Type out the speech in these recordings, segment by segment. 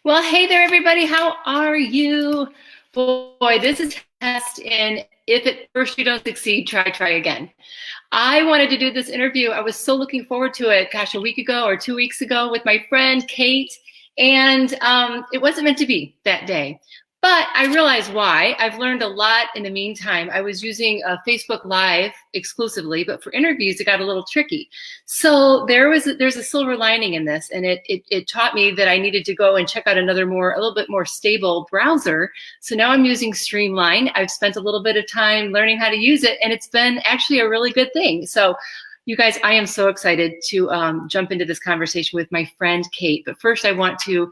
Well, hey there, everybody. How are you? Boy, this is a test, and if at first you don't succeed, try again. I wanted to do this interview. I was so looking forward to it, gosh, a week ago or 2 weeks ago with my friend Kate, and it wasn't meant to be that day. But I realized why. I've learned a lot in the meantime. I was using Facebook Live exclusively, but for interviews, it got a little tricky. So there's a silver lining in this, and it taught me that I needed to go and check out a little bit more stable browser. So now I'm using Streamline. I've spent a little bit of time learning how to use it, and it's been actually a really good thing. So you guys, I am so excited to jump into this conversation with my friend Kate. But first, I want to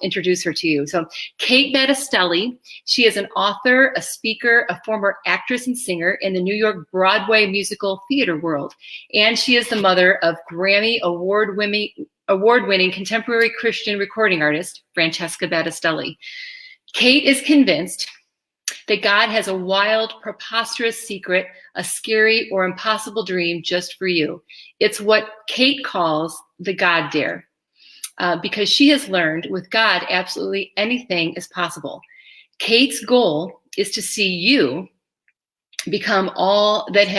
introduce her to you. So Kate Battistelli, she is an author, a speaker, a former actress and singer in the New York Broadway musical theater world. And she is the mother of Grammy award-winning contemporary Christian recording artist, Francesca Battistelli. Kate is convinced that God has a wild, preposterous secret, a scary or impossible dream just for you. It's what Kate calls the God dare, because she has learned with God, absolutely anything is possible. Kate's goal is to see you become all that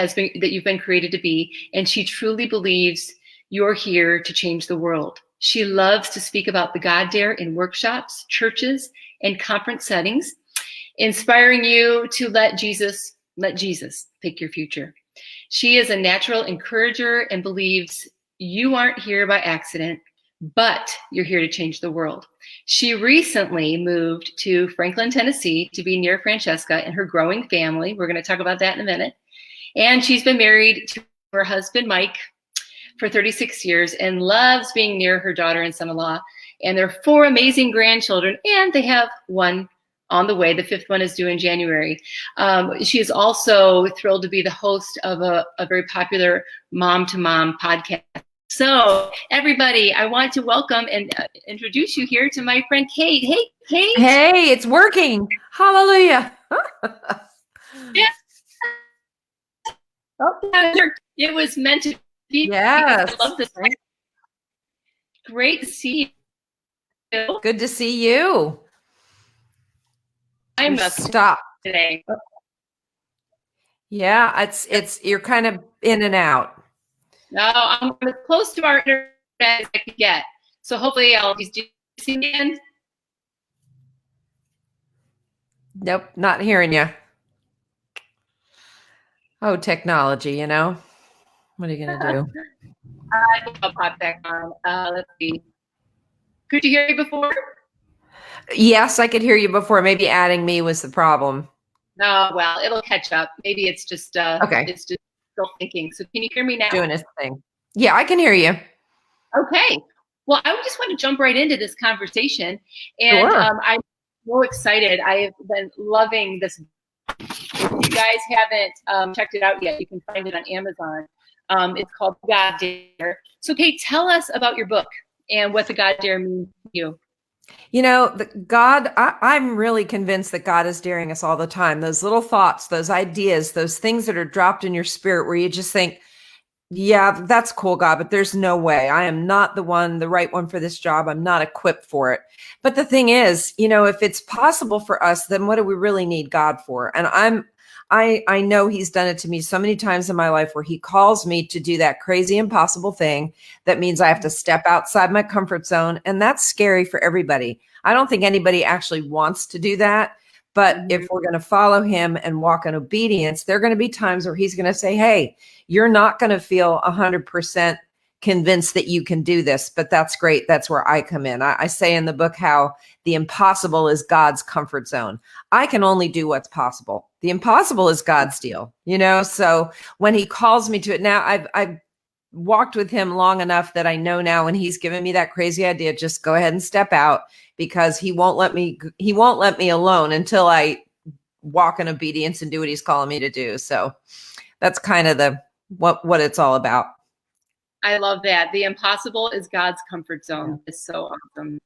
you've been created to be, and she truly believes you're here to change the world. She loves to speak about the God dare in workshops, churches, and conference settings, inspiring you to let Jesus pick your future. She is a natural encourager and believes you aren't here by accident, but you're here to change the world. She recently moved to Franklin, Tennessee to be near Francesca and her growing family. We're going to talk about that in a minute. And she's been married to her husband, Mike, for 36 years and loves being near her daughter and son-in-law. And there are 4 amazing grandchildren, and they have one on the way. The 5th one is due in January. She is also thrilled to be the host of a very popular mom-to-mom podcast. So everybody, I want to welcome and introduce you here to my friend Kate. Hey, Kate. Hey, it's working. Hallelujah. Yeah. Oh, it was meant to be. Yes. I love this. Great to see you. Good to see you. I must stop today. Yeah, it's you're kind of in and out. No, I'm as close to our internet as I could get. So hopefully I'll just do this again. Nope, not hearing you. Oh, technology, you know. What are you gonna do? I'll pop back on. Let's see. Could you hear me before? Yes, I could hear you before. Maybe adding me was the problem. No, well, it'll catch up. Maybe it's just okay. It's just still thinking. So can you hear me now? Doing its thing. Yeah, I can hear you. Okay. Well, I just want to jump right into this conversation, and sure. I'm so excited. I have been loving this. If you guys haven't checked it out yet, you can find it on Amazon. It's called God Dare. So, Kate, tell us about your book and what the God Dare means to you. You know, I'm really convinced that God is daring us all the time. Those little thoughts, those ideas, those things that are dropped in your spirit where you just think, yeah, that's cool, God, but there's no way. I am not the right one for this job. I'm not equipped for it. But the thing is, you know, if it's possible for us, then what do we really need God for? And I know he's done it to me so many times in my life where he calls me to do that crazy, impossible thing. That means I have to step outside my comfort zone. And that's scary for everybody. I don't think anybody actually wants to do that. But if we're going to follow him and walk in obedience, there are going to be times where he's going to say, hey, you're not going to feel 100% convinced that you can do this, but that's great. That's where I come in. I say in the book how the impossible is God's comfort zone. I can only do what's possible. The impossible is God's deal, you know? So when he calls me to it now, I've walked with him long enough that I know now when he's given me that crazy idea, just go ahead and step out, because he won't let me alone until I walk in obedience and do what he's calling me to do. So that's kind of what it's all about. I love that. The impossible is God's comfort zone. It's so awesome.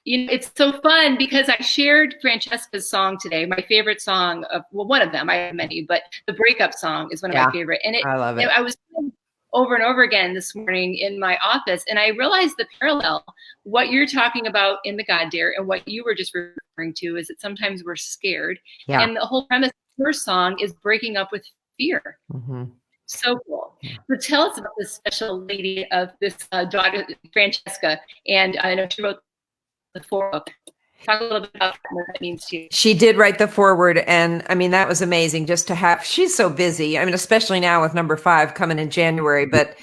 You know, it's so fun because I shared Francesca's song today, my favorite song one of them. I have many, but the breakup song is one of my favorite. And I love it. I was over and over again this morning in my office. And I realized the parallel, what you're talking about in the God Dare and what you were just referring to is that sometimes we're scared. Yeah. And the whole premise of her song is breaking up with fear. Mm-hmm. So cool. So tell us about this special lady of this daughter, Francesca. And I know she wrote the foreword. Talk a little bit about what that means to you. She did write the foreword, and I mean, that was amazing just to have. She's so busy. I mean, especially now with number 5 coming in January, but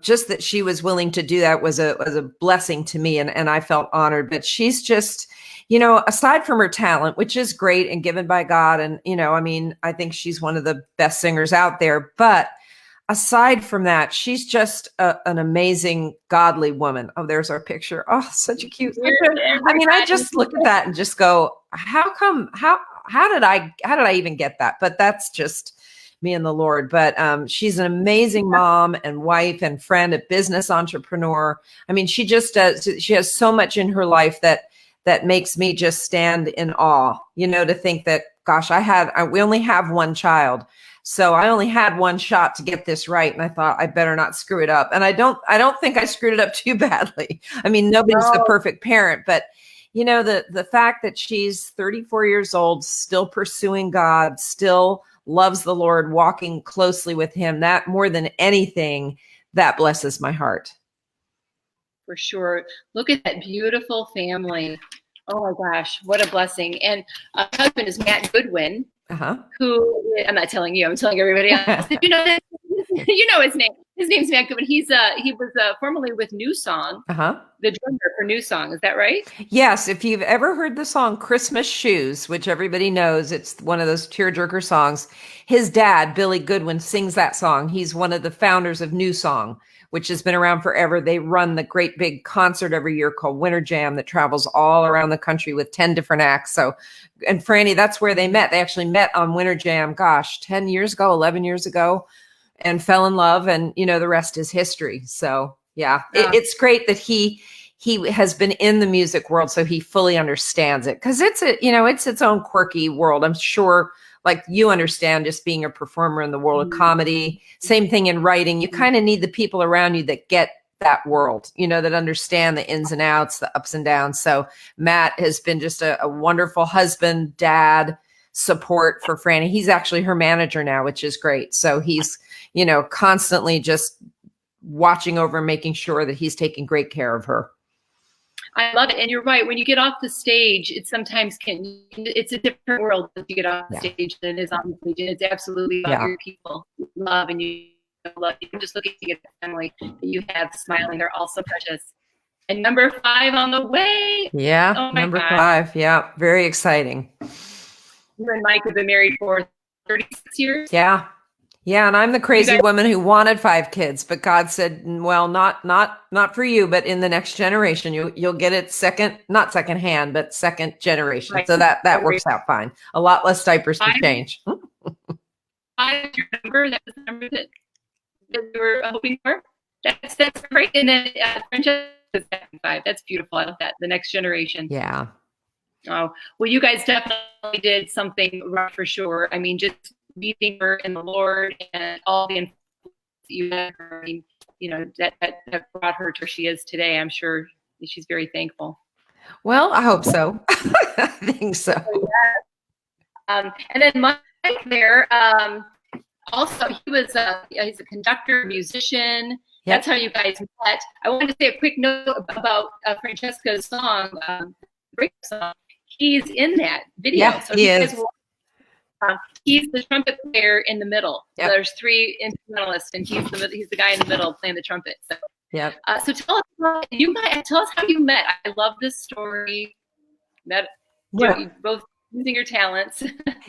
just that she was willing to do that was a blessing to me, and I felt honored. But she's just, aside from her talent, which is great and given by God, and I mean, I think she's one of the best singers out there, but aside from that, she's just an amazing, godly woman. Oh, there's our picture. Oh, such a cute picture. I mean, I just look at that and just go, how did I even get that? But that's just me and the Lord. But she's an amazing mom and wife and friend, a business entrepreneur. I mean, she has so much in her life that makes me just stand in awe, to think that, gosh, we only have one child. So I only had one shot to get this right. And I thought I better not screw it up. And I don't think I screwed it up too badly. I mean, nobody's the perfect parent, but the fact that she's 34 years old, still pursuing God, still loves the Lord, walking closely with him, that more than anything, that blesses my heart. For sure. Look at that beautiful family. Oh my gosh, what a blessing. And her husband is Matt Goodwin. Who, I'm not telling you, I'm telling everybody else. Did you know that? You know his name. His name's Matt Goodwin. He was formerly with New Song, the drummer for New Song. Is that right? Yes. If you've ever heard the song Christmas Shoes, which everybody knows, it's one of those tearjerker songs. His dad, Billy Goodwin, sings that song. He's one of the founders of New Song, which has been around forever. They run the great big concert every year called Winter Jam that travels all around the country with 10 different acts. So, and Franny, that's where they met. They actually met on Winter Jam, 10 years ago, 11 years ago, and fell in love. And, the rest is history. So yeah, it's great that he has been in the music world, so he fully understands it. Cause it's its own quirky world. I'm sure, like you understand, just being a performer in the world of comedy, same thing in writing. You kind of need the people around you that get that world, that understand the ins and outs, the ups and downs. So Matt has been just a wonderful husband, dad, support for Franny. He's actually her manager now, which is great. So he's, constantly just watching over and making sure that he's taking great care of her. I love it. And you're right. When you get off the stage, it's a different world when you get off the stage than it is on the stage. And it's absolutely about your people. Love and you love. You're just looking at the family that you have smiling. They're all so precious. And number 5 on the way. Yeah. Oh number 5. Yeah. Very exciting. You and Mike have been married for 36 years. Yeah. Yeah. And I'm the crazy woman who wanted 5 kids, but God said, well, not for you, but in the next generation, you'll get it not second hand, but second generation. Right. So that works out fine. A lot less diapers to change. 5 is your number. That was the number that you were hoping for. That's great. And then Francescas is 5. That's beautiful. I love that. The next generation. Yeah. Oh, well, you guys definitely did something right for sure. I mean, just meeting her in the Lord and all the influence that you had her, I mean, that brought her to where she is today. I'm sure she's very thankful. Well, I hope so. I think so. And then Mike there, also he's a conductor, musician. Yep. That's how you guys met. I wanted to say a quick note about Francesca's song, great song. He's in that video. Yeah, so he is. He's the trumpet player in the middle. Yep. There's 3 instrumentalists, and he's the guy in the middle playing the trumpet. So, yeah. So tell us how you met. I love this story. Both using your talents.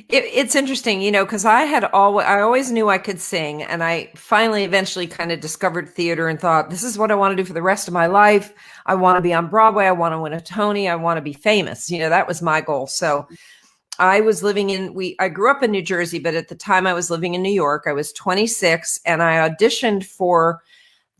It's interesting, because I always knew I could sing, and I finally eventually kind of discovered theater and thought, this is what I want to do for the rest of my life. I want to be on Broadway. I want to win a Tony. I want to be famous. That was my goal. So I was I grew up in New Jersey, but at the time I was living in New York. I was 26 and I auditioned for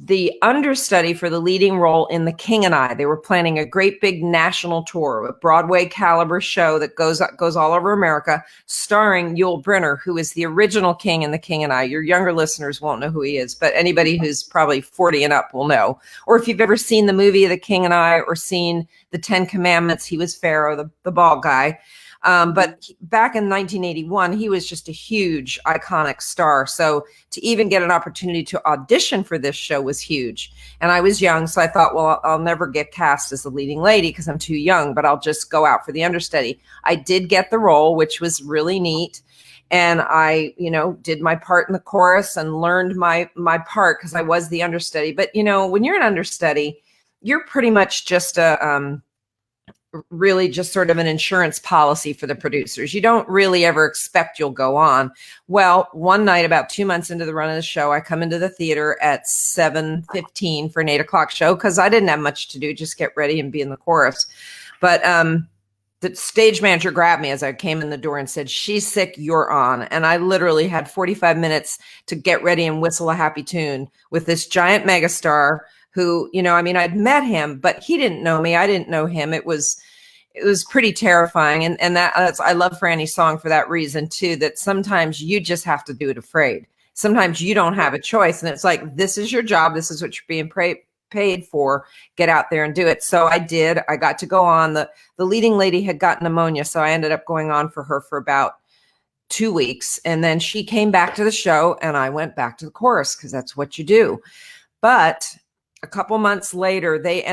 the understudy for the leading role in The King and I. They were planning a great big national tour, a Broadway caliber show that goes all over America, starring Yul Brynner, who is the original king in The King and I. Your younger listeners won't know who he is, but anybody who's probably 40 and up will know. Or if you've ever seen the movie The King and I or seen The Ten Commandments, he was Pharaoh, the bald guy. But back in 1981, he was just a huge, iconic star. So to even get an opportunity to audition for this show was huge. And I was young, so I thought, well, I'll never get cast as the leading lady because I'm too young, but I'll just go out for the understudy. I did get the role, which was really neat. And I, did my part in the chorus and learned my part because I was the understudy. But, when you're an understudy, you're pretty much just really just sort of an insurance policy for the producers. You don't really ever expect you'll go on. Well, one night, about 2 months into the run of the show, I come into the theater at 7:15 for an 8:00 show because I didn't have much to do, just get ready and be in the chorus. But the stage manager grabbed me as I came in the door and said, "She's sick, you're on." And I literally had 45 minutes to get ready and whistle a happy tune with this giant megastar who, I'd met him, but he didn't know me. I didn't know him. It was pretty terrifying. And I love Franny's song for that reason too, that sometimes you just have to do it afraid. Sometimes you don't have a choice. And it's like, this is your job. This is what you're being paid for. Get out there and do it. So I did. I got to go on. The leading lady had gotten pneumonia. So I ended up going on for her for about 2 weeks. And then she came back to the show and I went back to the chorus because that's what you do. But a couple months later, they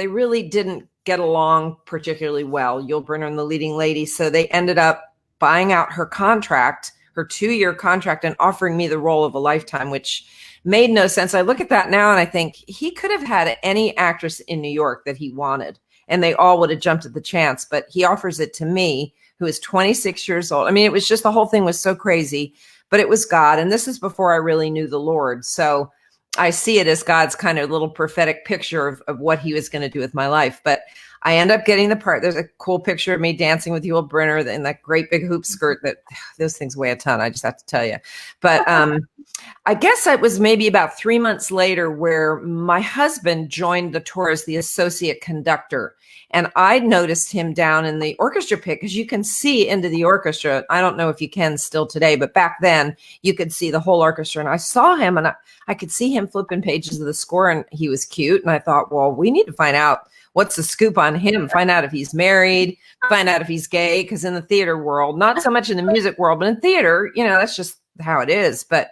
really didn't get along particularly well, Yul Brynner and the leading lady. So they ended up buying out her contract, her 2-year contract, and offering me the role of a lifetime, which made no sense. I look at that now and I think he could have had any actress in New York that he wanted, and they all would have jumped at the chance. But he offers it to me, who is 26 years old. I mean, it was just, the whole thing was so crazy, but it was God. And this is before I really knew the Lord. So I see it as God's kind of little prophetic picture of what he was going to do with my life. But I end up getting the part. There's a cool picture of me dancing with Yul Brynner in that great big hoop skirt that those things weigh a ton. I just have to tell you. But I guess it was maybe about 3 months later where my husband joined the tour as the associate conductor. And I noticed him down in the orchestra pit because you can see into the orchestra. I don't know if you can still today, but back then you could see the whole orchestra. And I saw him and I could see him flipping pages of the score, and he was cute. And I thought, well, we need to find out what's the scoop on him, find out if he's married, find out if he's gay. Because in the theater world, not so much in the music world, but in theater, that's just how it is. But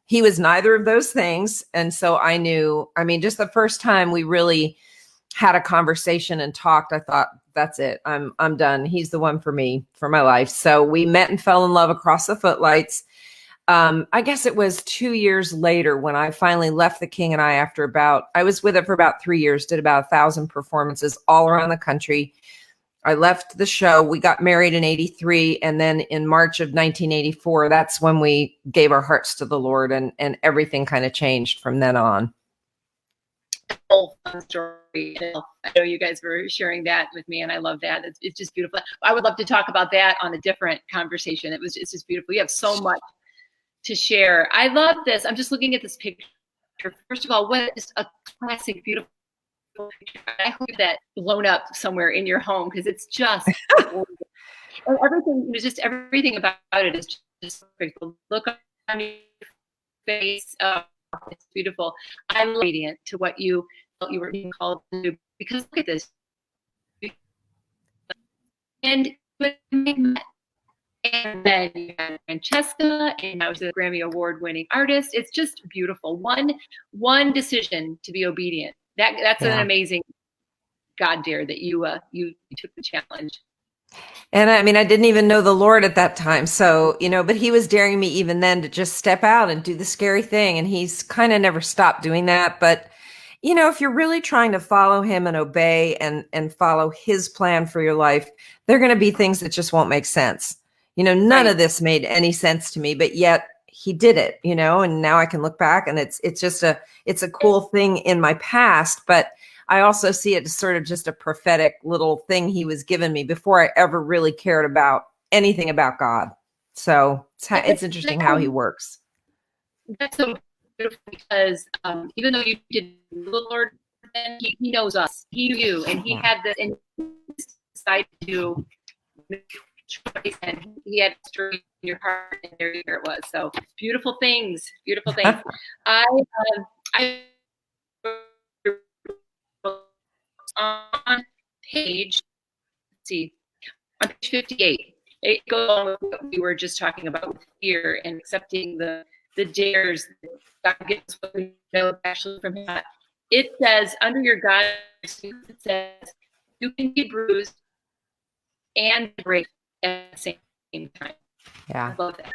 he was neither of those things. And so I knew, just the first time we really had a conversation and talked, I thought, that's it. I'm done. He's the one for me, for my life. So we met and fell in love across the footlights. I guess it was 2 years later when I finally left The King and I I was with it for about 3 years, did about 1,000 performances all around the country. I left the show. We got married in 83. And then in March of 1984, that's when we gave our hearts to the Lord, and everything kind of changed from then on. Whole fun story. I know you guys were sharing that with me, and I love that. It's just beautiful. I would love to talk about that on a different conversation. It's just beautiful. You have so much to share. I love this. I'm just looking at this picture. First of all, what is a classic, beautiful picture. I hope that blown up somewhere in your home because it's just everything. Just everything about it is just perfect. The look on your face. It's beautiful. I'm radiant to what you felt you were being called to do, because look at this. And then you had Francesca, and now she's a Grammy Award-winning artist. It's just beautiful. One decision to be obedient. That's an amazing God dare that you took the challenge. And I didn't even know the Lord at that time. So, but he was daring me even then to just step out and do the scary thing. And he's kind of never stopped doing that. But, if you're really trying to follow him and obey and follow his plan for your life, there are going to be things that just won't make sense. None of this made any sense to me, but yet he did it, and now I can look back and it's a cool thing in my past, but I also see it as sort of just a prophetic little thing he was giving me before I ever really cared about anything about God. So it's interesting how he works. That's so beautiful because even though you did the Lord, then he knows us. He knew you, and he had the and he decided to make a choice, and he had a story in your heart, and there it was. So beautiful things, beautiful things. I on page, let's see, on page 58, it goes along with what we were just talking about with fear and accepting the dares that God gives what we know actually from Him. It says, under your guidance, it says, you can be bruised and brave at the same time. Yeah. I love that.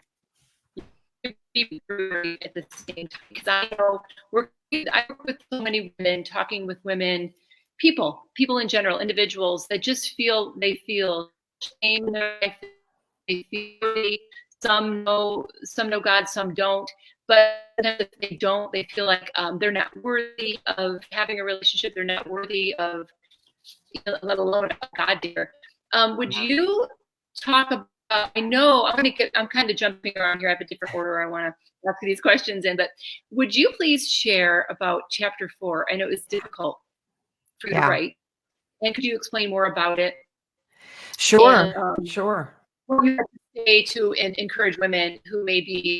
You can be brave at the same time. Because I know I work with so many women, talking with women, people in general, individuals that just they feel shame in their life. They feel some know God, some don't. But if they don't, they feel like they're not worthy of having a relationship. They're not worthy of, let alone God there. Would you talk about? I know I'm kind of jumping around here. I have a different order I want to ask these questions in, but would you please share about chapter 4? I know it was difficult for you to write, and could you explain more about it? Sure, and, sure. What you have to say to encourage women who may be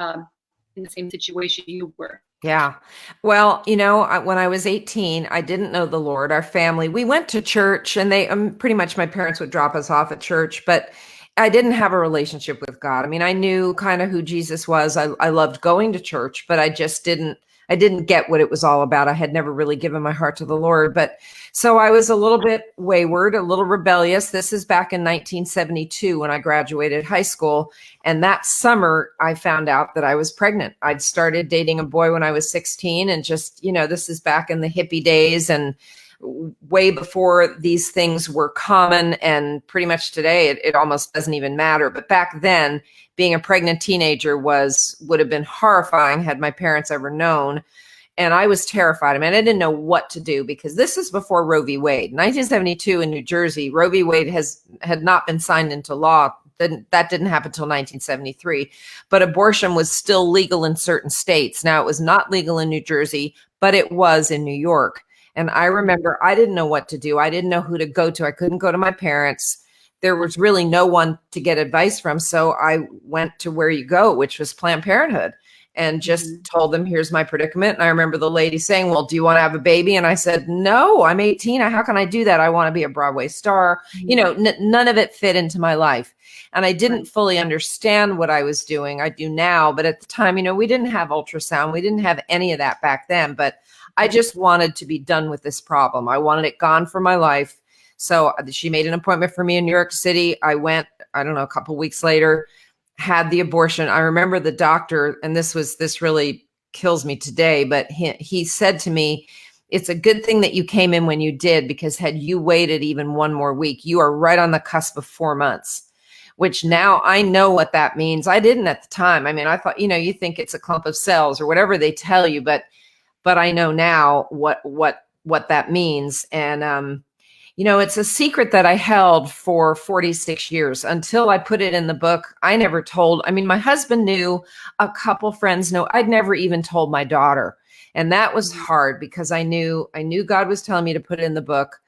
in the same situation you were. Yeah. Well, when I was 18, I didn't know the Lord. Our family, we went to church, and they pretty much my parents would drop us off at church, but I didn't have a relationship with God. I mean, I knew kind of who Jesus was. I loved going to church, but I didn't get what it was all about. I had never really given my heart to the Lord. But so I was a little bit wayward, a little rebellious. This is back in 1972 when I graduated high school. And that summer, I found out that I was pregnant. I'd started dating a boy when I was 16, and just, this is back in the hippie days and way before these things were common. And pretty much today, it almost doesn't even matter. But back then, being a pregnant teenager would have been horrifying had my parents ever known. And I was terrified. I mean, I didn't know what to do, because this is before Roe v. Wade. 1972 in New Jersey, Roe v. Wade had not been signed into law. That didn't happen until 1973. But abortion was still legal in certain states. Now, it was not legal in New Jersey, but it was in New York. And I remember I didn't know what to do. I didn't know who to go to. I couldn't go to my parents. There was really no one to get advice from. So I went to where you go, which was Planned Parenthood, and just told them, here's my predicament. And I remember the lady saying, well, do you want to have a baby? And I said, no, I'm 18. How can I do that? I want to be a Broadway star. None of it fit into my life. And I didn't fully understand what I was doing. I do now. But at the time, we didn't have ultrasound. We didn't have any of that back then. But I just wanted to be done with this problem. I wanted it gone from my life. So she made an appointment for me in New York City. I went, I don't know, a couple of weeks later, had the abortion. I remember the doctor, and this really kills me today, but he said to me, it's a good thing that you came in when you did, because had you waited even one more week, you are right on the cusp of 4 months, which now I know what that means. I didn't at the time. I mean, I thought, you think it's a clump of cells or whatever they tell you, but I know now what that means. And, it's a secret that I held for 46 years until I put it in the book. I never told. I mean, my husband knew, a couple friends know. I'd never even told my daughter. And that was hard, because I knew God was telling me to put it in the book,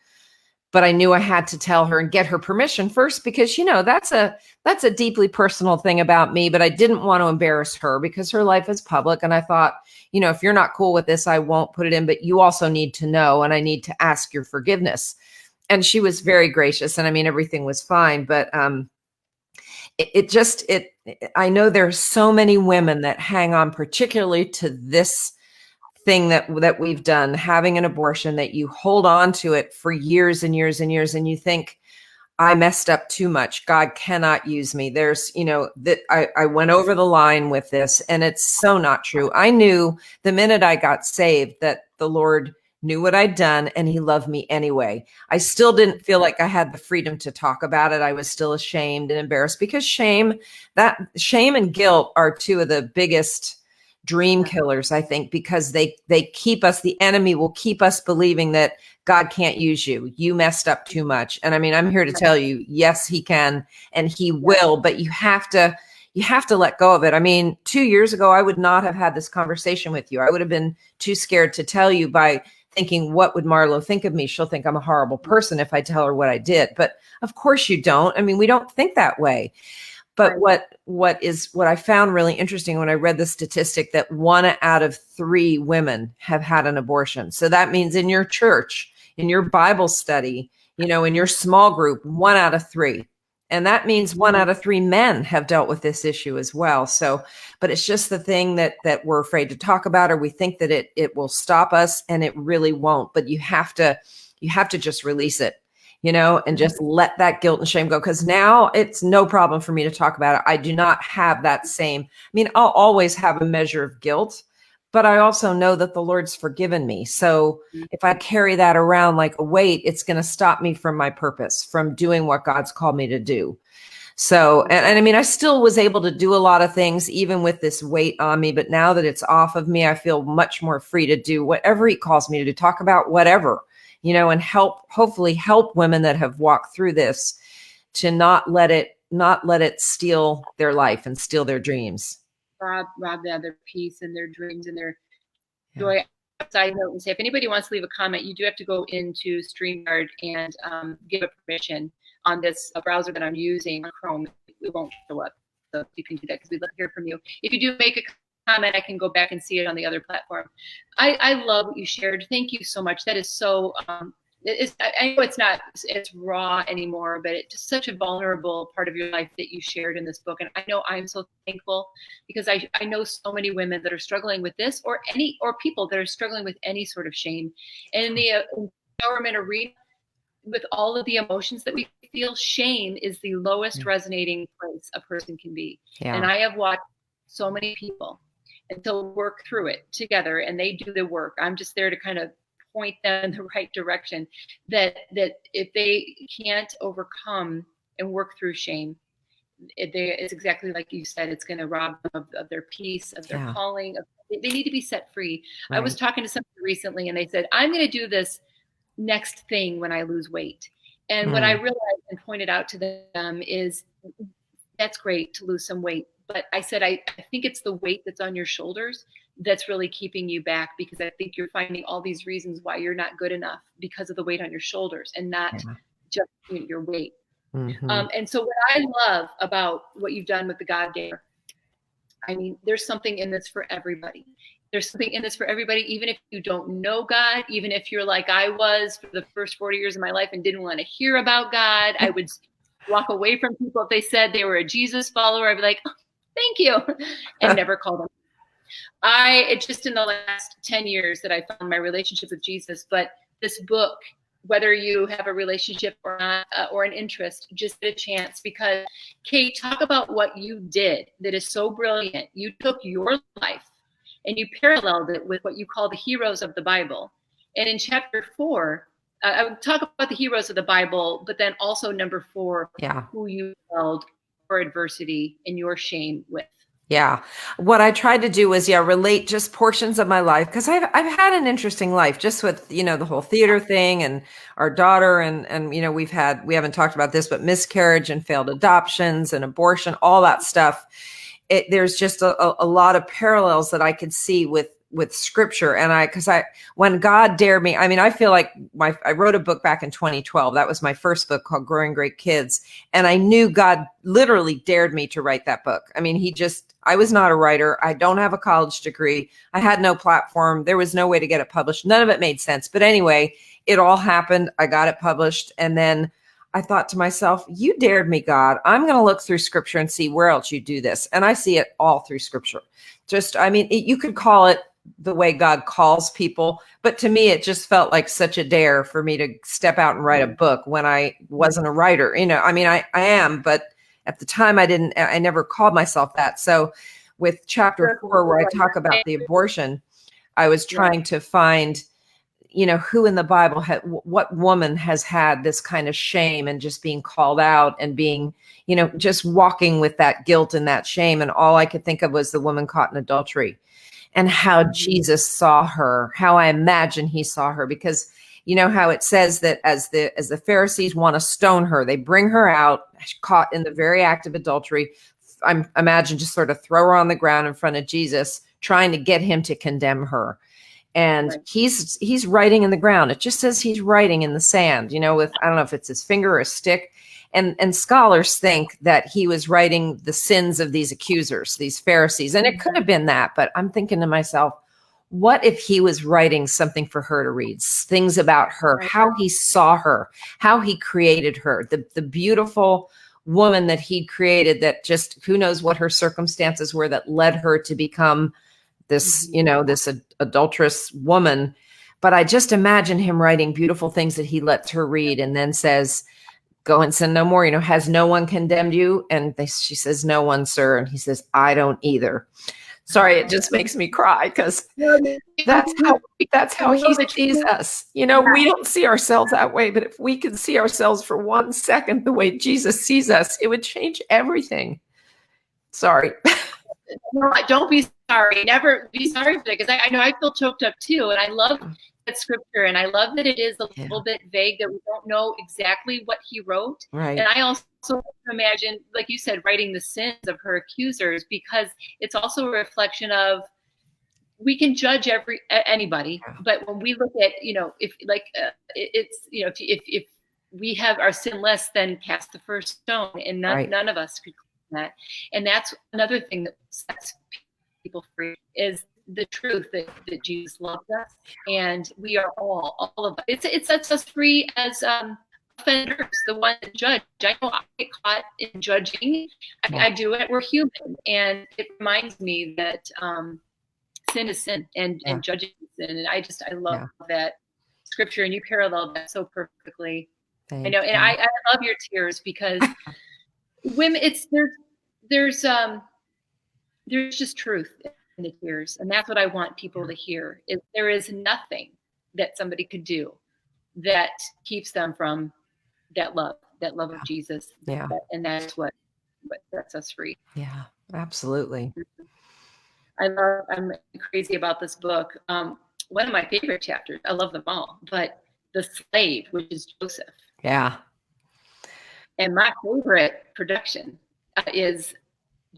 but I knew I had to tell her and get her permission first, because, that's a deeply personal thing about me, but I didn't want to embarrass her, because her life is public. And I thought, if you're not cool with this, I won't put it in, but you also need to know, and I need to ask your forgiveness. And she was very gracious. And I mean, everything was fine, but I know there's so many women that hang on, particularly to this thing that we've done, having an abortion, that you hold on to it for years and years and years. And you think, I messed up too much. God cannot use me. There's, that I went over the line with this, and it's so not true. I knew the minute I got saved that the Lord knew what I'd done, and he loved me anyway. I still didn't feel like I had the freedom to talk about it. I was still ashamed and embarrassed, because shame and guilt are two of the biggest dream killers, I think, because they keep us, the enemy will keep us believing that God can't use you. You messed up too much. And I mean, I'm here to tell you, yes, he can, and he will, but you have to you have to let go of it. I mean, 2 years ago, I would not have had this conversation with you. I would have been too scared to tell you by thinking, what would Marlo think of me? She'll think I'm a horrible person if I tell her what I did. But of course you don't. I mean, we don't think that way. But what I found really interesting when I read the statistic that 1 out of 3 women have had an abortion. So that means in your church, in your Bible study, in your small group, 1 out of 3. And that means 1 out of 3 men have dealt with this issue as well. So, but it's just the thing that we're afraid to talk about, or we think that it will stop us, and it really won't. But you have to just release it, and just let that guilt and shame go. Because now it's no problem for me to talk about it. I do not have that same, I mean, I'll always have a measure of guilt, but I also know that the Lord's forgiven me. So if I carry that around like a weight, it's going to stop me from my purpose, from doing what God's called me to do. So, and I mean, I still was able to do a lot of things, even with this weight on me, but now that it's off of me, I feel much more free to do whatever he calls me to do, talk about whatever, and hopefully help women that have walked through this to not let it steal their life and steal their dreams. Rob their peace and their dreams and their joy. Side note and say, if anybody wants to leave a comment, you do have to go into StreamYard and give a permission on this browser that I'm using, Chrome. It won't show up, so you can do that because we'd love to hear from you. If you do make a comment, I can go back and see it on the other platform. I love what you shared. Thank you so much. That is so. I know it's raw anymore, but it's just such a vulnerable part of your life that you shared in this book. And I know I'm so thankful because I know so many women that are struggling with this, or people that are struggling with any sort of shame. And in the empowerment arena, with all of the emotions that we feel, shame is the lowest resonating place a person can be. Yeah. And I have watched so many people until work through it together, and they do the work. I'm just there to kind of point them in the right direction, that if they can't overcome and work through shame, it's exactly like you said, it's going to rob them of their peace, of their calling. They need to be set free. Right. I was talking to somebody recently, and they said, I'm going to do this next thing when I lose weight. And what I realized and pointed out to them is, that's great to lose some weight. But I said, I think it's the weight that's on your shoulders that's really keeping you back, because I think you're finding all these reasons why you're not good enough because of the weight on your shoulders and not just your weight. Mm-hmm. And so what I love about what you've done with the God Dare, I mean, there's something in this for everybody. There's something in this for everybody, even if you don't know God, even if you're like I was for the first 40 years of my life and didn't want to hear about God. I would walk away from people if they said they were a Jesus follower. I'd be like, oh, thank you, and never call them. It's just in the last 10 years that I found my relationship with Jesus. But this book, whether you have a relationship or not, or an interest, just get a chance, because Kate, talk about what you did that is so brilliant. You took your life and you paralleled it with what you call the heroes of the Bible. And in chapter 4, I would talk about the heroes of the Bible, but then also number 4, who you held for adversity and your shame with. Yeah. What I tried to do was, relate just portions of my life, because I've had an interesting life, just with, the whole theater thing and our daughter and we haven't talked about this, but miscarriage and failed adoptions and abortion, all that stuff. There's just a lot of parallels that I could see with scripture. And when God dared me, I mean, I feel like I wrote a book back in 2012. That was my first book, called Growing Great Kids. And I knew God literally dared me to write that book. I mean, I was not a writer. I don't have a college degree. I had no platform. There was no way to get it published. None of it made sense. But anyway, it all happened. I got it published. And then I thought to myself, you dared me, God. I'm going to look through scripture and see where else you do this. And I see it all through scripture. You could call it the way God calls people. But to me, it just felt like such a dare for me to step out and write a book when I wasn't a writer. I am, but at the time I never called myself that. So with chapter 4, where I talk about the abortion, I was trying to find, who in the Bible what woman has had this kind of shame and just being called out and being, just walking with that guilt and that shame. And all I could think of was the woman caught in adultery, and how Jesus saw her, how I imagine he saw her, because how it says that as the Pharisees want to stone her, they bring her out caught in the very act of adultery, I imagine just sort of throw her on the ground in front of Jesus, trying to get him to condemn her. And Right. he's writing in the ground. It just says he's writing in the sand, with, I don't know if it's his finger or a stick. And scholars think that he was writing the sins of these accusers, these Pharisees. And it could have been that, but I'm thinking to myself, what if he was writing something for her to read, things about her, how he saw her, how he created her, the beautiful woman that he created, that just, who knows what her circumstances were that led her to become this, this adulterous woman. But I just imagine him writing beautiful things that he lets her read and then says, go and sin no more. Has no one condemned you? And she says, no one, sir. And he says, I don't either. Sorry, it just makes me cry because that's how he sees us. We don't see ourselves that way, but if we could see ourselves for 1 second the way Jesus sees us, it would change everything. Sorry. No, don't be sorry. Never be sorry for that, because I know I feel choked up too. And I love that scripture, and I love that it is a little bit vague, that we don't know exactly what he wrote. Right. And I also imagine, like you said, writing the sins of her accusers, because it's also a reflection of, we can judge anybody, but when we look at, if we have our sin less, then cast the first stone, and none of us could claim that. And that's another thing that sets people free, is the truth that Jesus loved us, and we are all of us. It sets us free as offenders, the one that judge. I know I get caught in judging. I do it. We're human, and it reminds me that sin is sin, and judging is sin. And I love that scripture, and you paralleled that so perfectly. I know, and I love your tears, because women, there's just truth in the tears, and that's what I want people to hear. Is there is nothing that somebody could do that keeps them from that love of Jesus. Yeah. And that's what sets us free. Yeah, absolutely. I'm crazy about this book. One of my favorite chapters, I love them all, but the slave, which is Joseph. Yeah. And my favorite production is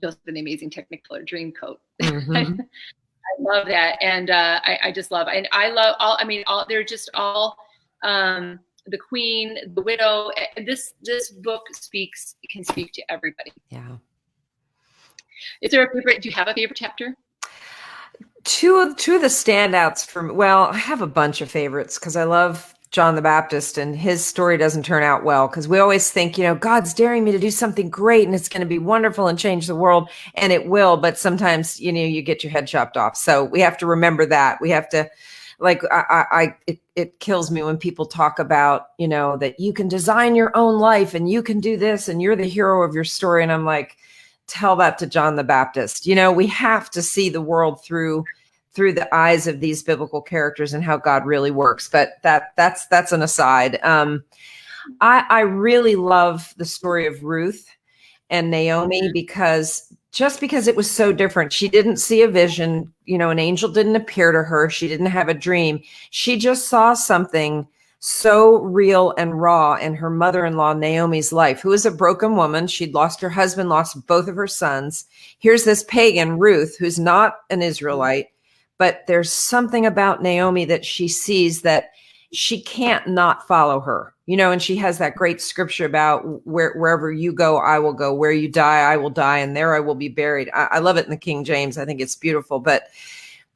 Joseph and the Amazing Technicolor Dreamcoat. Mm-hmm. I love that. And I just love, and I love all, they're just all, the Queen, the Widow. This book can speak to everybody. Yeah. Is there a favorite? Do you have a favorite chapter? Two of the standouts from, well, I have a bunch of favorites because I love John the Baptist, and his story doesn't turn out well, because we always think, God's daring me to do something great and it's going to be wonderful and change the world, and it will. But sometimes, you get your head chopped off. So we have to remember that. We have to, it kills me when people talk about, that you can design your own life and you can do this and you're the hero of your story. And I'm like, tell that to John the Baptist. We have to see the world through the eyes of these biblical characters and how God really works. But that's an aside. I really love the story of Ruth and Naomi, because it was so different. She didn't see a vision, an angel didn't appear to her. She didn't have a dream. She just saw something so real and raw in her mother-in-law, Naomi's life, who is a broken woman. She'd lost her husband, lost both of her sons. Here's this pagan, Ruth, who's not an Israelite, but there's something about Naomi that she sees that she can't not follow her, and she has that great scripture about wherever you go, I will go, where you die, I will die, and there I will be buried. I love it in the King James. I think it's beautiful. But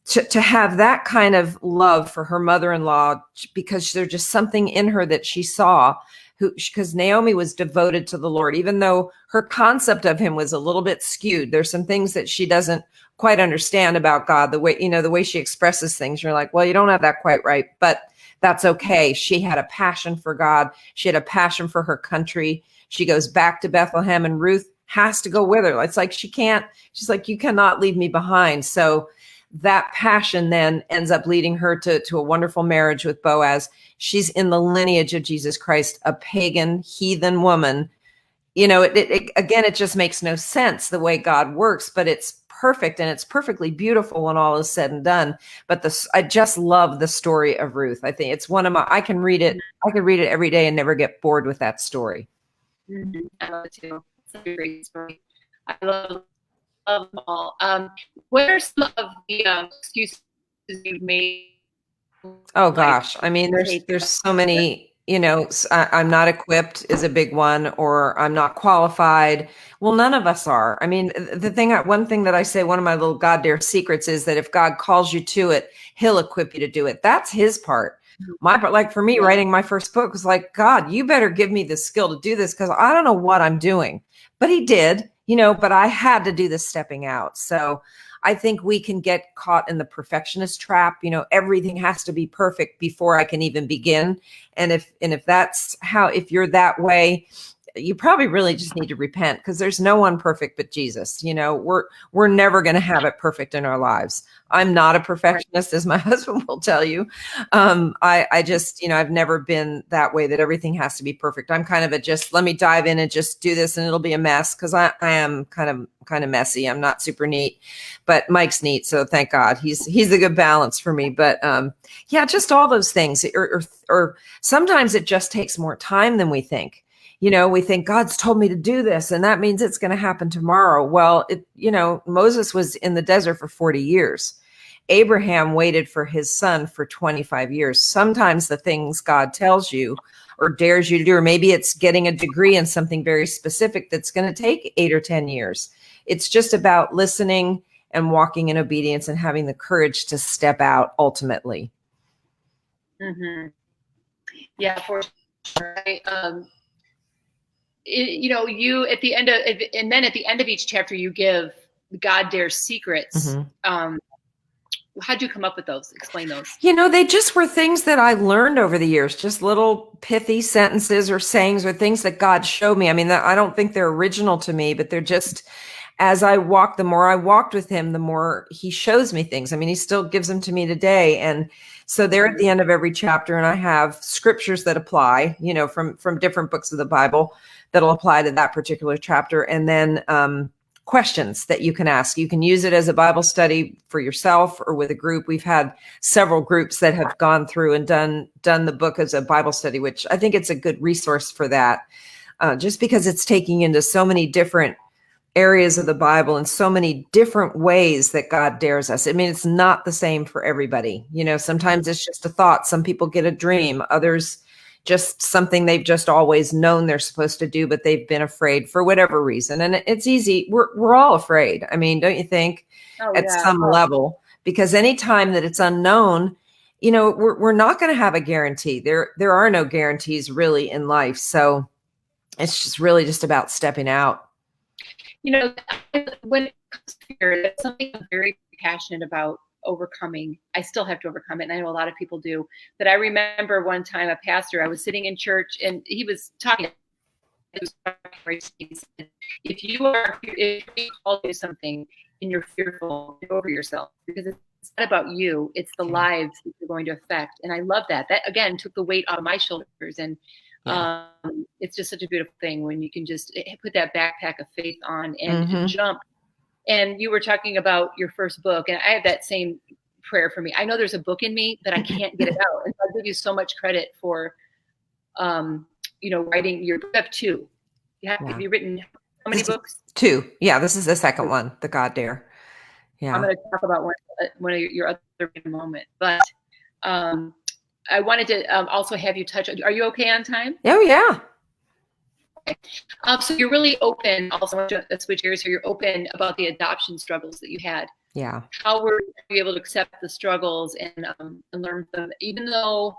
to have that kind of love for her mother-in-law, because there's just something in her that she saw, because Naomi was devoted to the Lord, even though her concept of him was a little bit skewed. There's some things that she doesn't quite understand about God, the way she expresses things. You're like, well, you don't have that quite right, but that's okay. She had a passion for God. She had a passion for her country. She goes back to Bethlehem, and Ruth has to go with her. It's like she's like, you cannot leave me behind. So that passion then ends up leading her to a wonderful marriage with Boaz. She's in the lineage of Jesus Christ, a pagan, heathen woman. It just makes no sense the way God works, but it's perfect, and it's perfectly beautiful when all is said and done. But I just love the story of Ruth. I think it's I can read it every day and never get bored with that story. Mm-hmm. I love it too. It's a great story. I love them all. What are some of the excuses you've made? Oh Like, gosh. I mean, take there's so many, I'm not equipped is a big one, or I'm not qualified. Well, none of us are. I mean, one thing that I say, one of my little God dare secrets is that if God calls you to it, he'll equip you to do it. That's his part. My part, like for me, writing my first book was like, God, you better give me the skill to do this because I don't know what I'm doing. But he did, but I had to do the stepping out. So I think we can get caught in the perfectionist trap. Everything has to be perfect before I can even begin. And if that's if you're that way, you probably really just need to repent, because there's no one perfect but Jesus. We're never going to have it perfect in our lives. I'm not a perfectionist, as my husband will tell you. I just, I've never been that way, that everything has to be perfect. I'm kind of just let me dive in and just do this and it'll be a mess, because I am kind of messy. I'm not super neat, but Mike's neat. So thank God he's a good balance for me. But yeah, just all those things, or sometimes it just takes more time than we think. We think God's told me to do this, and that means it's going to happen tomorrow. Well, Moses was in the desert for 40 years. Abraham waited for his son for 25 years. Sometimes the things God tells you or dares you to do, or maybe it's getting a degree in something very specific that's going to take 8 or 10 years. It's just about listening and walking in obedience and having the courage to step out ultimately. Mm-hmm. Yeah, for sure. You at the end of, and then at the end of each chapter, you give God dares secrets. Mm-hmm. How'd you come up with those? Explain those. They just were things that I learned over the years, just little pithy sentences or sayings or things that God showed me. I mean, I don't think they're original to me, but they're just, as I walked, the more I walked with him, the more he shows me things. I mean, he still gives them to me today. And so they're at the end of every chapter, and I have scriptures that apply, from different books of the Bible that'll apply to that particular chapter. And then, questions that you can ask. You can use it as a Bible study for yourself or with a group. We've had several groups that have gone through and done the book as a Bible study, which I think it's a good resource for that, just because it's taking into so many different areas of the Bible in so many different ways that God dares us. I mean, it's not the same for everybody. Sometimes it's just a thought. Some people get a dream, others just something they've just always known they're supposed to do, but they've been afraid for whatever reason. And it's easy. We're all afraid. I mean, don't you think? At some level, because anytime that it's unknown, we're not going to have a guarantee. There are no guarantees really in life. So it's just really just about stepping out. When it comes to fear, that's something I'm very passionate about overcoming. I still have to overcome it, and I know a lot of people do. But I remember one time a pastor, I was sitting in church, and he was talking. If he calls you something and you're fearful, get over yourself, because it's not about you. It's the lives that you're going to affect. And I love that. That again took the weight off of my shoulders. And it's just such a beautiful thing when you can just put that backpack of faith on and jump. And you were talking about your first book, and I have that same prayer for me. I know there's a book in me that I can't get it out. And I give you so much credit for, writing your book. You have 2. Have you written how many books? 2. Yeah, this is the second one, The God Dare. Yeah. I'm going to talk about one of your other in a moment. But I wanted to also have you touch. Are you okay on time? Oh, yeah. Okay. So you're really open. Also, I want to switch gears here. You're open about the adoption struggles that you had. Yeah. How were you able to accept the struggles and learn from them, even though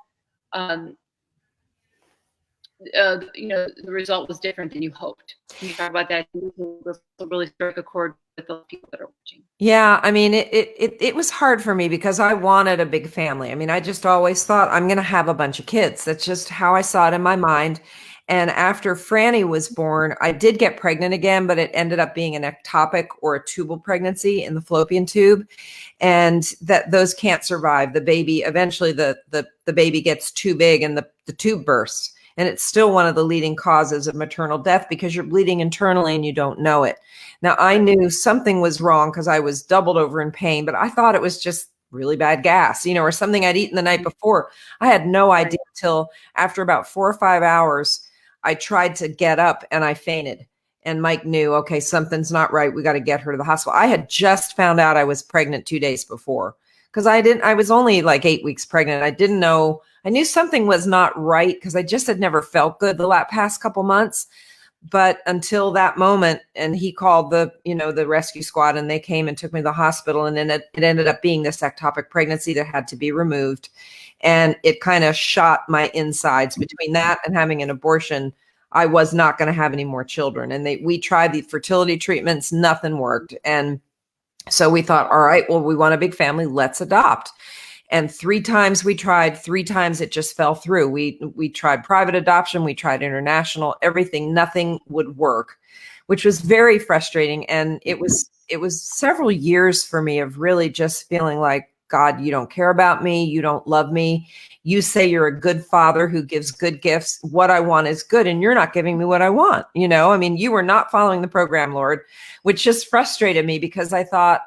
the result was different than you hoped? Can you talk about that? This will really strike a chord with the people that are watching. Yeah, I mean, it was hard for me because I wanted a big family. I mean, I just always thought I'm going to have a bunch of kids. That's just how I saw it in my mind. And after Franny was born, I did get pregnant again, but it ended up being an ectopic or a tubal pregnancy in the fallopian tube. And those can't survive. The baby, eventually the baby gets too big and the tube bursts. And it's still one of the leading causes of maternal death because you're bleeding internally and you don't know it. Now, I knew something was wrong because I was doubled over in pain, but I thought it was just really bad gas, or something I'd eaten the night before. I had no idea till after about 4 or 5 hours, I tried to get up and I fainted. And Mike knew, okay, something's not right. We got to get her to the hospital. I had just found out I was pregnant 2 days before, because I was only like 8 weeks pregnant. I didn't know, I knew something was not right because I just had never felt good the past couple months. But until that moment, and he called the rescue squad, and they came and took me to the hospital. And then it ended up being this ectopic pregnancy that had to be removed. And it kind of shot my insides. Between that and having an abortion, I was not going to have any more children. And we tried the fertility treatments, nothing worked. And so we thought, all right, well, we want a big family, let's adopt. And 3 times we tried, 3 times it just fell through. We tried private adoption, we tried international, everything, nothing would work, which was very frustrating. And it was several years for me of really just feeling like, God, you don't care about me, you don't love me. You say you're a good father who gives good gifts. What I want is good, and you're not giving me what I want. I mean, you were not following the program, Lord, which just frustrated me, because I thought,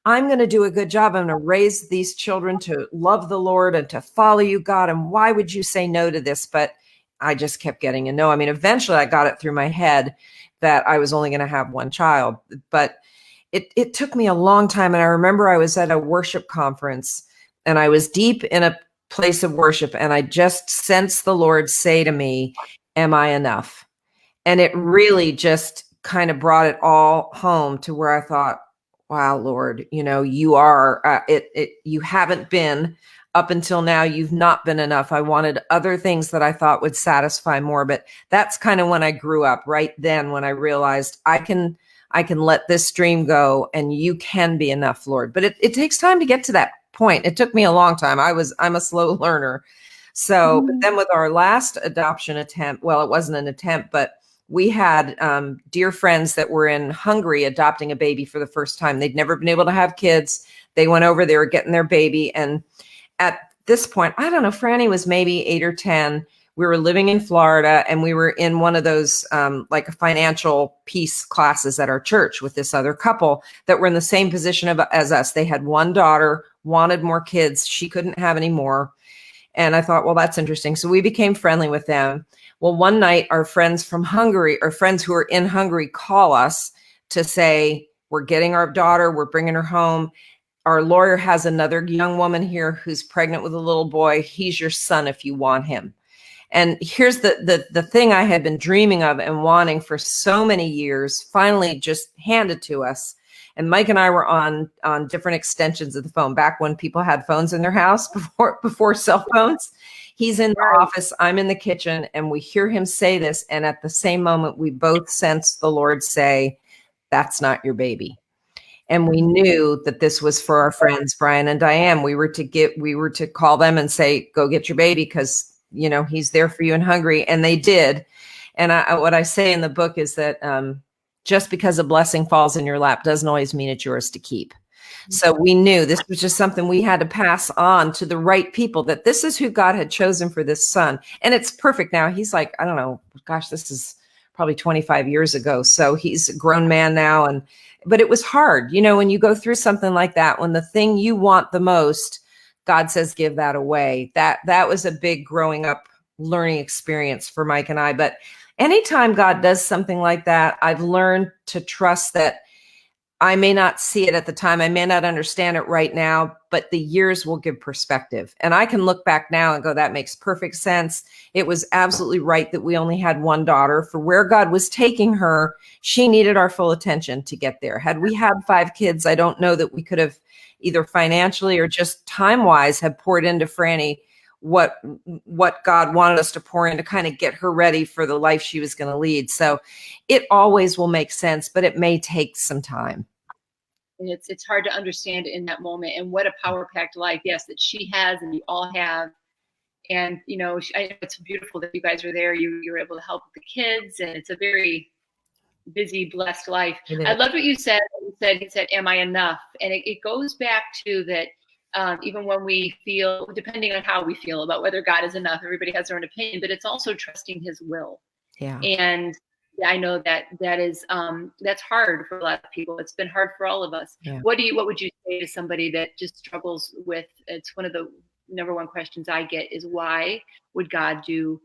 I'm going to do a good job. I'm going to raise these children to love the Lord and to follow you, God. And why would you say no to this? But I just kept getting a no. I mean, eventually I got it through my head that I was only going to have one child, but it took me a long time. And I remember I was at a worship conference, and I was deep in a place of worship, and I just sensed the Lord say to me, am I enough? And it really just kind of brought it all home to where I thought, wow, Lord, you are, you haven't been up until now. You've not been enough. I wanted other things that I thought would satisfy more, but that's kind of when I grew up, right then, when I realized I can let this dream go, and you can be enough, Lord. But it takes time to get to that point. It took me a long time. I'm a slow learner. So, but then with our last adoption attempt, well, it wasn't an attempt, but we had dear friends that were in Hungary adopting a baby for the first time. They'd never been able to have kids. They went over, they were getting their baby. And at this point, I don't know, Franny was maybe 8 or 10. We were living in Florida, and we were in one of those like financial peace classes at our church with this other couple that were in the same position as us. They had one daughter, wanted more kids. She couldn't have any more. And I thought, well, that's interesting. So we became friendly with them. Well, one night, our friends from Hungary, or friends who are in Hungary, call us to say, we're getting our daughter, we're bringing her home. Our lawyer has another young woman here who's pregnant with a little boy. He's your son if you want him. And here's the thing I had been dreaming of and wanting for so many years, finally just handed to us. And Mike and I were on different extensions of the phone back when people had phones in their house before cell phones. He's in the office, I'm in the kitchen, and we hear him say this. And at the same moment, we both sensed the Lord say, that's not your baby. And we knew that this was for our friends, Brian and Diane. We were to call them and say, go get your baby, because, he's there for you in Hungary. And they did. And what I say in the book is that just because a blessing falls in your lap doesn't always mean it's yours to keep. So we knew this was just something we had to pass on to the right people, that this is who God had chosen for this son. And it's perfect now. He's like, I don't know, gosh, this is probably 25 years ago. So he's a grown man now. But it was hard, when you go through something like that, when the thing you want the most, God says, give that away. That was a big growing up learning experience for Mike and I. But anytime God does something like that, I've learned to trust that I may not see it at the time. I may not understand it right now, but the years will give perspective. And I can look back now and go, that makes perfect sense. It was absolutely right that we only had one daughter. For where God was taking her, she needed our full attention to get there. Had we had 5 kids, I don't know that we could have either financially or just time-wise have poured into Franny what God wanted us to pour in to kind of get her ready for the life she was going to lead. So it always will make sense, but it may take some time. And it's hard to understand in that moment. And what a power-packed life, yes, that she has and we all have. And, it's beautiful that you guys are there. You're able to help the kids, and it's a very busy, blessed life. I loved what you said. He said, am I enough? And it goes back to that. Even when we feel, depending on how we feel about whether God is enough, everybody has their own opinion, but it's also trusting his will. Yeah. And I know that is, that's hard for a lot of people. It's been hard for all of us. Yeah. What would you say to somebody that just struggles with, it's one of the number one questions I get is, why would God do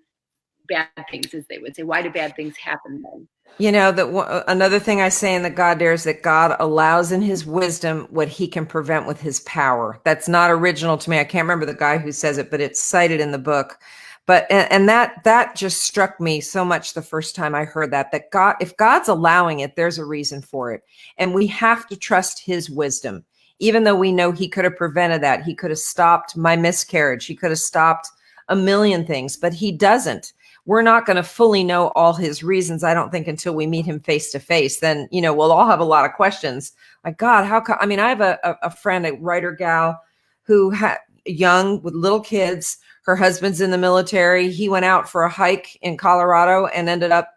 bad things, as they would say? Why do bad things happen then? You know, another thing I say in that God dares, that God allows in his wisdom what he can prevent with his power. That's not original to me. I can't remember the guy who says it, but it's cited in the book. But and that just struck me so much the first time I heard that God, if God's allowing it, there's a reason for it. And we have to trust his wisdom. Even though we know he could have prevented that, he could have stopped my miscarriage, he could have stopped a million things, but he doesn't. We're not going to fully know all his reasons, I don't think, until we meet him face to face. Then, we'll all have a lot of questions. Like, God, how come? I mean, I have a friend, a writer gal, who had young with little kids. Her husband's in the military. He went out for a hike in Colorado and ended up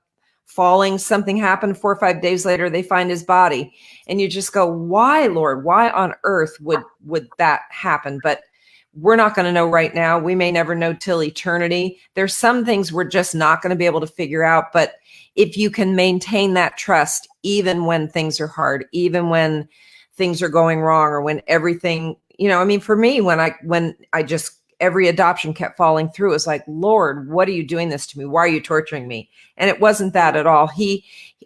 falling. Something happened. 4 or 5 days later, they find his body. And you just go, why, Lord? Why on earth would that happen? But we're not going to know right now. We may never know till eternity. There's some things we're just not going to be able to figure out. But if you can maintain that trust, even when things are hard, even when things are going wrong, or when everything, for me, when I just, every adoption kept falling through, it's like, Lord, what are you doing this to me? Why are you torturing me? And it wasn't that at all.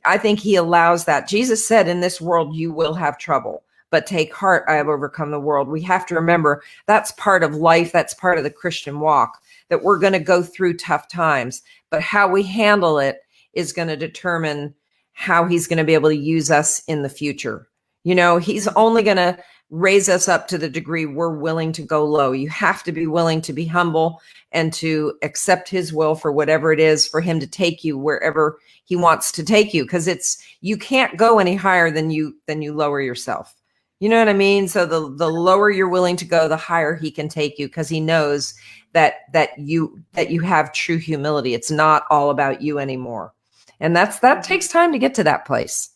I think he allows that. Jesus said, in this world, you will have trouble, but take heart, I have overcome the world. We have to remember that's part of life. That's part of the Christian walk, that we're going to go through tough times, but how we handle it is going to determine how he's going to be able to use us in the future. He's only going to raise us up to the degree we're willing to go low. You have to be willing to be humble and to accept his will for whatever it is, for him to take you wherever he wants to take you. Because you can't go any higher than you lower yourself. You know what I mean? So the lower you're willing to go, the higher he can take you, because he knows that you have true humility. It's not all about you anymore. And that takes time to get to that place.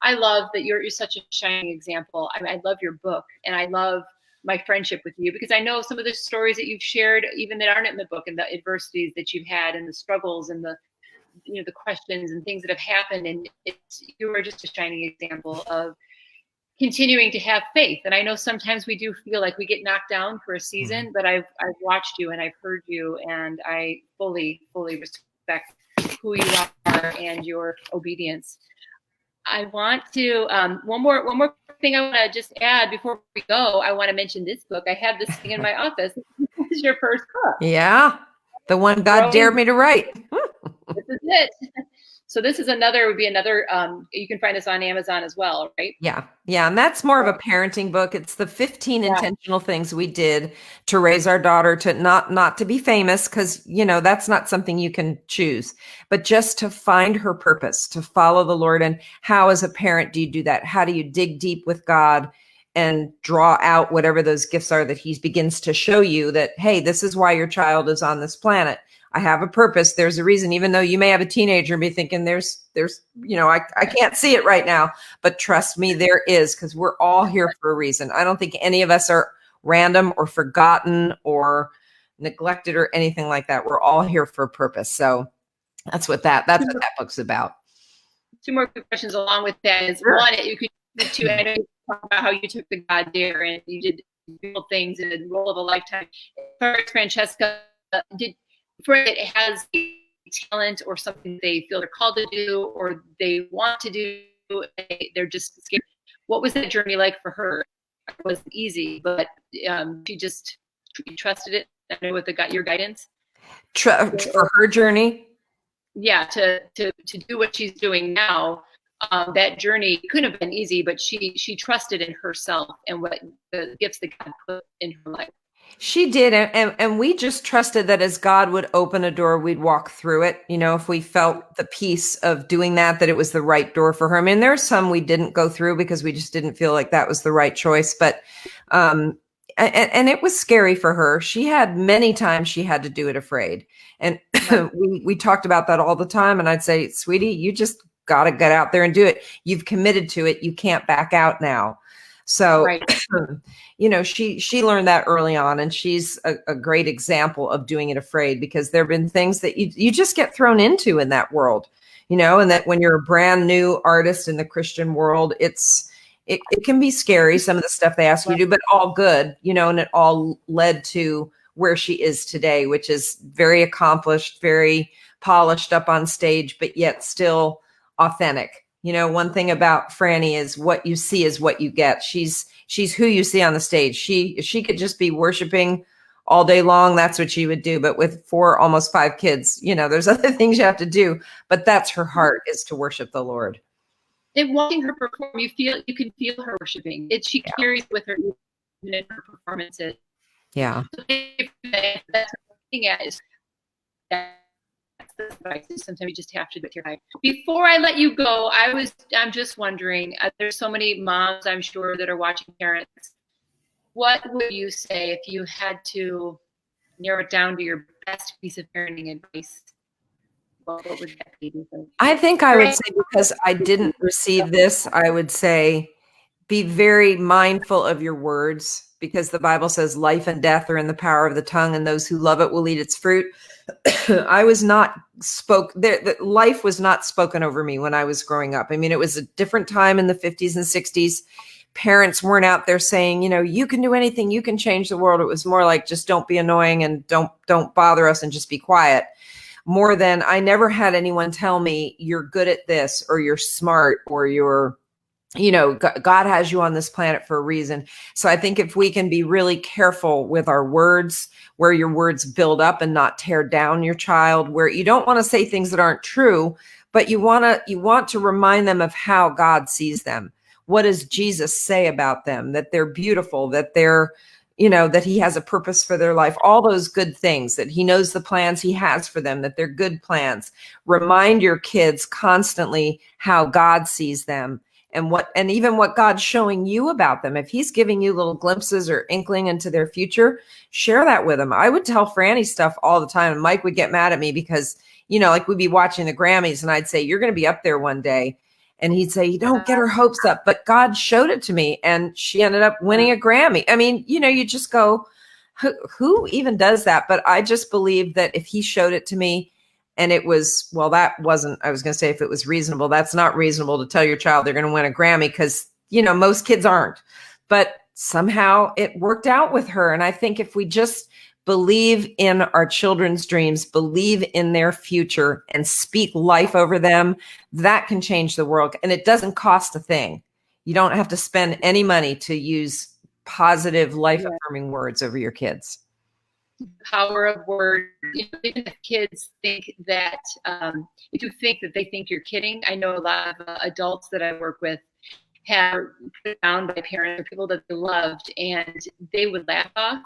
I love that you're such a shining example. I love your book, and I love my friendship with you, because I know some of the stories that you've shared, even that aren't in the book, and the adversities that you've had, and the struggles, and the the questions and things that have happened. And you are just a shining example of continuing to have faith. And I know sometimes we do feel like we get knocked down for a season, but I've watched you and I've heard you, and I fully respect who you are and your obedience. I want to one more thing I want to just add before we go. I want to mention this book. I have this thing in my office. This is your first book. Yeah, the one God dared me to write. This is it. So this is would be another, you can find this on Amazon as well, right? Yeah. And that's more of a parenting book. It's the 15 intentional things we did to raise our daughter to not to be famous, because, that's not something you can choose, but just to find her purpose, to follow the Lord. And how, as a parent, do you do that? How do you dig deep with God and draw out whatever those gifts are that he begins to show you that, hey, this is why your child is on this planet. I have a purpose. There's a reason, even though you may have a teenager and be thinking there's, I can't see it right now, but trust me, there is, because we're all here for a reason. I don't think any of us are random or forgotten or neglected or anything like that. We're all here for a purpose. So that's what that book's about. Two more quick questions along with that is, sure. One, you could I know you talk about how you took the God dare and you did beautiful things in the role of a lifetime. As far as Francesca, for it has talent or something they feel they're called to do or they want to do, they're just scared. What was that journey like for her? It wasn't easy, but she trusted it. I know with your guidance for her journey. Yeah, to do what she's doing now. That journey couldn't have been easy, but she trusted in herself and what the gifts that God put in her life. She did. And we just trusted that as God would open a door, we'd walk through it. If we felt the peace of doing that it was the right door for her. I mean, there's some we didn't go through because we just didn't feel like that was the right choice. But, and it was scary for her. She had many times she had to do it afraid. And we talked about that all the time. And I'd say, sweetie, you just got to get out there and do it. You've committed to it. You can't back out now. So, right. She learned that early on, and she's a great example of doing it afraid, because there have been things that you just get thrown into in that world, and that when you're a brand new artist in the Christian world, it can be scary. Some of the stuff they ask you to do, but all good, and it all led to where she is today, which is very accomplished, very polished up on stage, but yet still authentic. You know, one thing about Franny is what you see is what you get. She's who you see on the stage. If she could just be worshiping all day long, that's what she would do. But with 4, almost 5 kids, you know, there's other things you have to do, but that's her heart, is to worship the Lord. And watching her perform, you can feel her worshiping. She carries with her even in her performances. Yeah. So that's what I'm looking at is that's the advice. Sometimes you just have to do it your life. Before I let you go, I'm just wondering, there's so many moms, I'm sure, that are watching, parents. What would you say if you had to narrow it down to your best piece of parenting advice? What would that be? I think I would say, because I didn't receive this, I would say be very mindful of your words, because the Bible says life and death are in the power of the tongue, and those who love it will eat its fruit. I was not life was not spoken over me when I was growing up. I mean, it was a different time in the 50s and 60s. Parents weren't out there saying, you know, you can do anything, you can change the world. It was more like, just don't be annoying and don't bother us and just be quiet. More than, I never had anyone tell me you're good at this, or you're smart, or you're, you know, God has you on this planet for a reason. So I think if we can be really careful with our words, where your words build up and not tear down your child, where you don't want to say things that aren't true, but you want to remind them of how God sees them. What does Jesus say about them? That they're beautiful, that they're, you know, that he has a purpose for their life, all those good things, that he knows the plans he has for them, that they're good plans. Remind your kids constantly how God sees them, and even what God's showing you about them. If he's giving you little glimpses or inkling into their future, share that with them. I would tell Franny stuff all the time, and Mike would get mad at me because, you know, like we'd be watching the Grammys and I'd say, you're going to be up there one day. And he'd say, you don't get her hopes up, but God showed it to me and she ended up winning a Grammy. I mean, you know, you just go, who even does that? But I just believe that if he showed it to me and it was, well, that wasn't, I was going to say if it was reasonable, that's not reasonable to tell your child they're going to win a Grammy, because, you know, most kids aren't. But somehow it worked out with her. And I think if we just believe in our children's dreams, believe in their future, and speak life over them, that can change the world. And it doesn't cost a thing. You don't have to spend any money to use positive, life-affirming words over your kids. Power of words. You know, even if kids think that, if you think that they think you're kidding, I know a lot of adults that I work with have put down by parents or people that they loved, and they would laugh off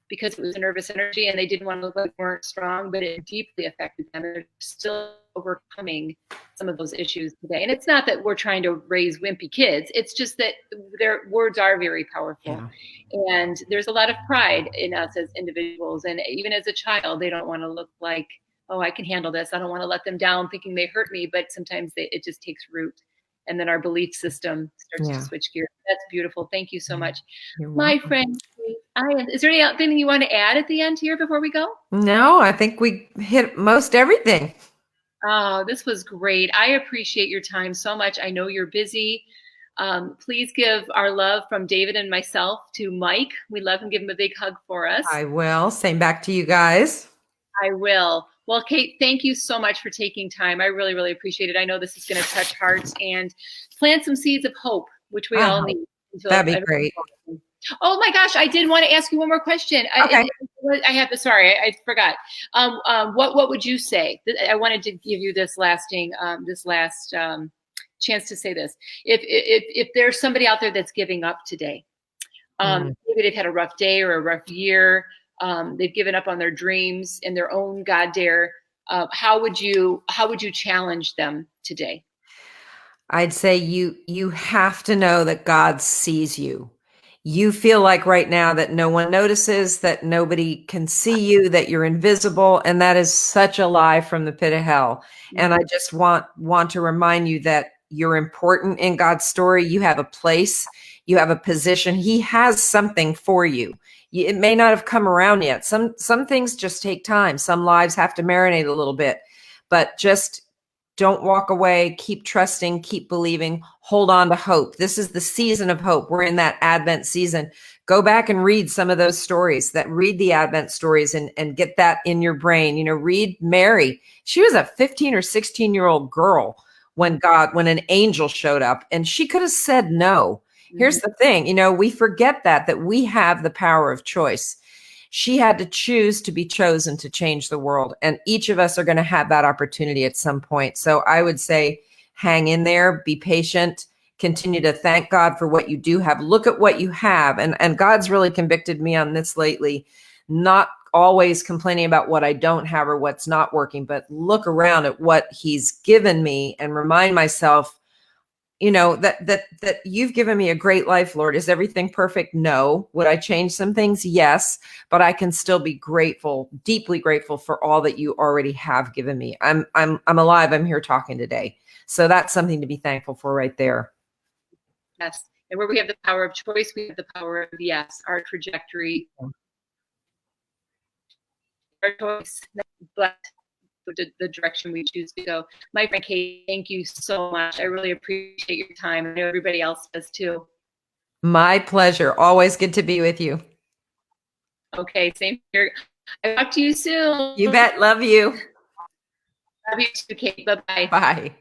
because it was a nervous energy and they didn't want to look like they weren't strong, but it deeply affected them. They're still overcoming some of those issues today. And it's not that we're trying to raise wimpy kids. It's just that their words are very powerful. Yeah. And there's a lot of pride in us as individuals. And even as a child, they don't want to look like, oh, I can handle this. I don't want to let them down thinking they hurt me. But sometimes it just takes root. And then our belief system starts to switch gears. That's beautiful. Thank you so much. My friend, is there anything you want to add at the end here before we go? No, I think we hit most everything. Oh, this was great. I appreciate your time so much. I know you're busy. Please give our love from David and myself to Mike. We love him. Give him a big hug for us. I will. Same back to you guys. I will. Well, Kate, thank you so much for taking time. I really, really appreciate it. I know this is going to touch hearts and plant some seeds of hope, which we all need. That'd be great. Oh my gosh, I did want to ask you one more question. Okay. Sorry, I forgot. What would you say? I wanted to give you this last chance to say this. If there's somebody out there that's giving up today, maybe they've had a rough day or a rough year, they've given up on their dreams and their own God dare, how would you challenge them today? I'd say you have to know that God sees you. You feel like right now that no one notices, that nobody can see you, that you're invisible. And that is such a lie from the pit of hell. And I just want to remind you that you're important in God's story. You have a place, you have a position. He has something for you. It may not have come around yet. Some things just take time. Some lives have to marinate a little bit, but just Don't walk away. Keep trusting, keep believing, hold on to hope. This is the season of hope. We're in that Advent season. Go back and read some of those stories, read the Advent stories and get that in your brain. You know, read Mary. She was a 15 or 16-year-old girl when an angel showed up, and she could have said no. Here's the thing, you know, we forget that we have the power of choice. She had to choose to be chosen to change the world. And each of us are going to have that opportunity at some point. So I would say, hang in there, be patient, continue to thank God for what you do have. Look at what you have. And God's really convicted me on this lately, not always complaining about what I don't have or what's not working, but look around at what he's given me and remind myself, you know, that you've given me a great life, Lord. Is everything perfect? No. Would I change some things? Yes. But I can still be grateful, deeply grateful for all that you already have given me. I'm alive. I'm here talking today. So that's something to be thankful for right there. Yes. And where we have the power of choice, we have the power of yes, our trajectory, our choice, but the direction we choose to go. My friend Kate, thank you so much. I really appreciate your time. I know everybody else does too. My pleasure. Always good to be with you. Okay, same here. I'll talk to you soon. You bet. Love you. Love you too, Kate. Bye-bye. Bye.